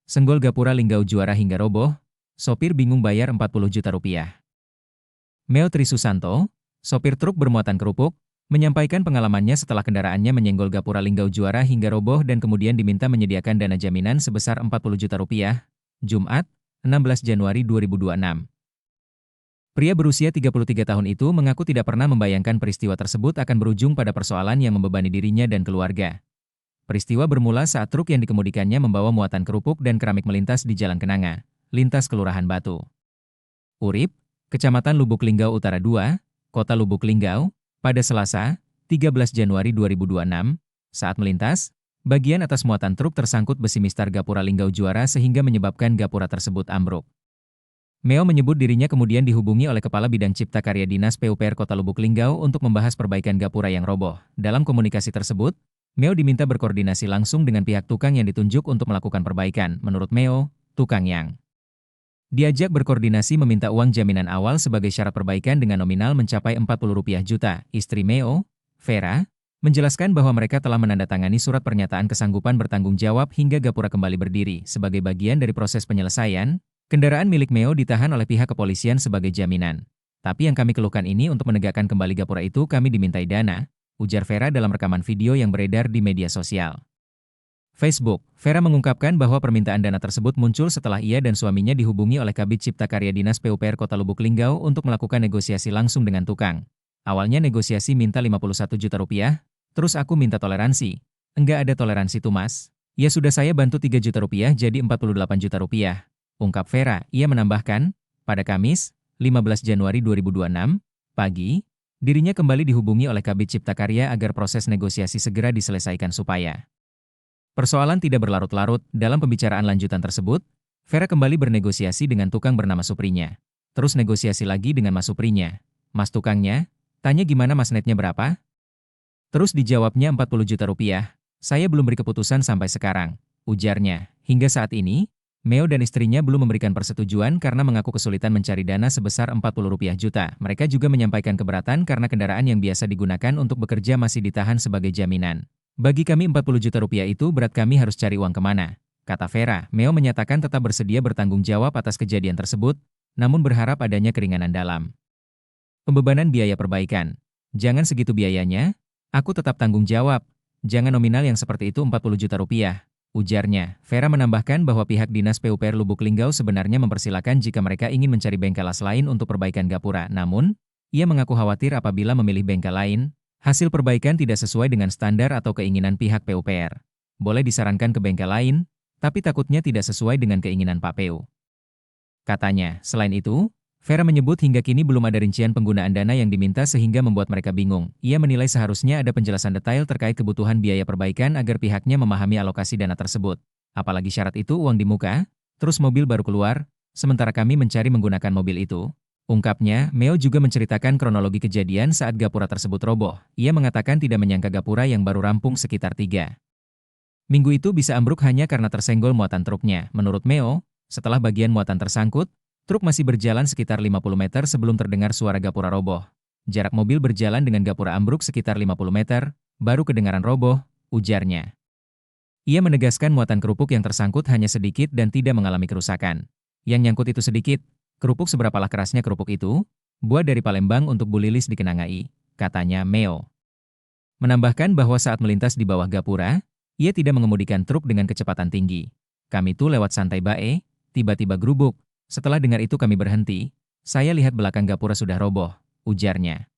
Senggol gapura Linggau juara hingga roboh, sopir bingung bayar 40 juta rupiah. Meo Trisusanto, sopir truk bermuatan kerupuk, menyampaikan pengalamannya setelah kendaraannya menyenggol gapura Linggau juara hingga roboh dan kemudian diminta menyediakan dana jaminan sebesar 40 juta rupiah, Jumat, 16 Januari 2026. Pria berusia 33 tahun itu mengaku tidak pernah membayangkan peristiwa tersebut akan berujung pada persoalan yang membebani dirinya dan keluarga. Peristiwa bermula saat truk yang dikemudikannya membawa muatan kerupuk dan keramik melintas di Jalan Kenanga, lintas Kelurahan Batu Urip, Kecamatan Lubuk Linggau Utara 2, Kota Lubuk Linggau, pada Selasa, 13 Januari 2026, saat melintas, bagian atas muatan truk tersangkut besi mistar gapura Linggau juara sehingga menyebabkan gapura tersebut ambruk. Meo menyebut dirinya kemudian dihubungi oleh Kepala Bidang Cipta Karya Dinas PUPR Kota Lubuk Linggau untuk membahas perbaikan gapura yang roboh. Dalam komunikasi tersebut, Meo diminta berkoordinasi langsung dengan pihak tukang yang ditunjuk untuk melakukan perbaikan. Menurut Meo, tukang yang diajak berkoordinasi meminta uang jaminan awal sebagai syarat perbaikan dengan nominal mencapai 40 rupiah juta. Istri Meo, Vera, menjelaskan bahwa mereka telah menandatangani surat pernyataan kesanggupan bertanggung jawab hingga gapura kembali berdiri. Sebagai bagian dari proses penyelesaian, kendaraan milik Meo ditahan oleh pihak kepolisian sebagai jaminan. Tapi yang kami keluhkan ini untuk menegakkan kembali gapura itu kami dimintai dana, ujar Vera dalam rekaman video yang beredar di media sosial. Facebook, Vera mengungkapkan bahwa permintaan dana tersebut muncul setelah ia dan suaminya dihubungi oleh Kabid Cipta Karya Dinas PUPR Kota Lubuk Linggau untuk melakukan negosiasi langsung dengan tukang. Awalnya negosiasi minta 51 juta rupiah, terus aku minta toleransi. Enggak ada toleransi tuh mas. Ya sudah saya bantu 3 juta rupiah jadi 48 juta rupiah. Ungkap Vera. Ia menambahkan, pada Kamis, 15 Januari 2026, pagi, dirinya kembali dihubungi oleh Kabid Cipta Karya agar proses negosiasi segera diselesaikan supaya persoalan tidak berlarut-larut. Dalam pembicaraan lanjutan tersebut, Vera kembali bernegosiasi dengan tukang bernama Suprinya. Terus negosiasi lagi dengan Mas Suprinya. Mas tukangnya, tanya gimana mas netnya berapa? Terus dijawabnya 40 juta rupiah. Saya belum beri keputusan sampai sekarang, ujarnya. Hingga saat ini, Meo dan istrinya belum memberikan persetujuan karena mengaku kesulitan mencari dana sebesar 40 rupiah juta. Mereka juga menyampaikan keberatan karena kendaraan yang biasa digunakan untuk bekerja masih ditahan sebagai jaminan. Bagi kami 40 juta rupiah itu berat, kami harus cari uang kemana? Kata Vera. Meo menyatakan tetap bersedia bertanggung jawab atas kejadian tersebut, namun berharap adanya keringanan dalam pembebanan biaya perbaikan. Jangan segitu biayanya, aku tetap tanggung jawab. Jangan nominal yang seperti itu 40 juta rupiah. Ujarnya. Vera menambahkan bahwa pihak Dinas PUPR Lubuk Linggau sebenarnya mempersilahkan jika mereka ingin mencari bengkel las lain untuk perbaikan gapura. Namun, ia mengaku khawatir apabila memilih bengkel lain, hasil perbaikan tidak sesuai dengan standar atau keinginan pihak PUPR. Boleh disarankan ke bengkel lain, tapi takutnya tidak sesuai dengan keinginan Pak PU. Katanya. Selain itu, Vera menyebut hingga kini belum ada rincian penggunaan dana yang diminta sehingga membuat mereka bingung. Ia menilai seharusnya ada penjelasan detail terkait kebutuhan biaya perbaikan agar pihaknya memahami alokasi dana tersebut. Apalagi syarat itu uang di muka, terus mobil baru keluar, sementara kami mencari menggunakan mobil itu. Ungkapnya. Meo juga menceritakan kronologi kejadian saat gapura tersebut roboh. Ia mengatakan tidak menyangka gapura yang baru rampung sekitar 3 minggu itu bisa ambruk hanya karena tersenggol muatan truknya. Menurut Meo, setelah bagian muatan tersangkut, truk masih berjalan sekitar 50 meter sebelum terdengar suara gapura roboh. Jarak mobil berjalan dengan gapura ambruk sekitar 50 meter, baru kedengaran roboh, ujarnya. Ia menegaskan muatan kerupuk yang tersangkut hanya sedikit dan tidak mengalami kerusakan. Yang nyangkut itu sedikit. Kerupuk seberapalah kerasnya kerupuk itu? Buat dari Palembang untuk Bu Lilis di Kenangai, katanya Meo. Menambahkan bahwa saat melintas di bawah gapura, ia tidak mengemudikan truk dengan kecepatan tinggi. Kami tuh lewat santai bae, tiba-tiba gerubuk. Setelah dengar itu kami berhenti, saya lihat belakang gapura sudah roboh, ujarnya.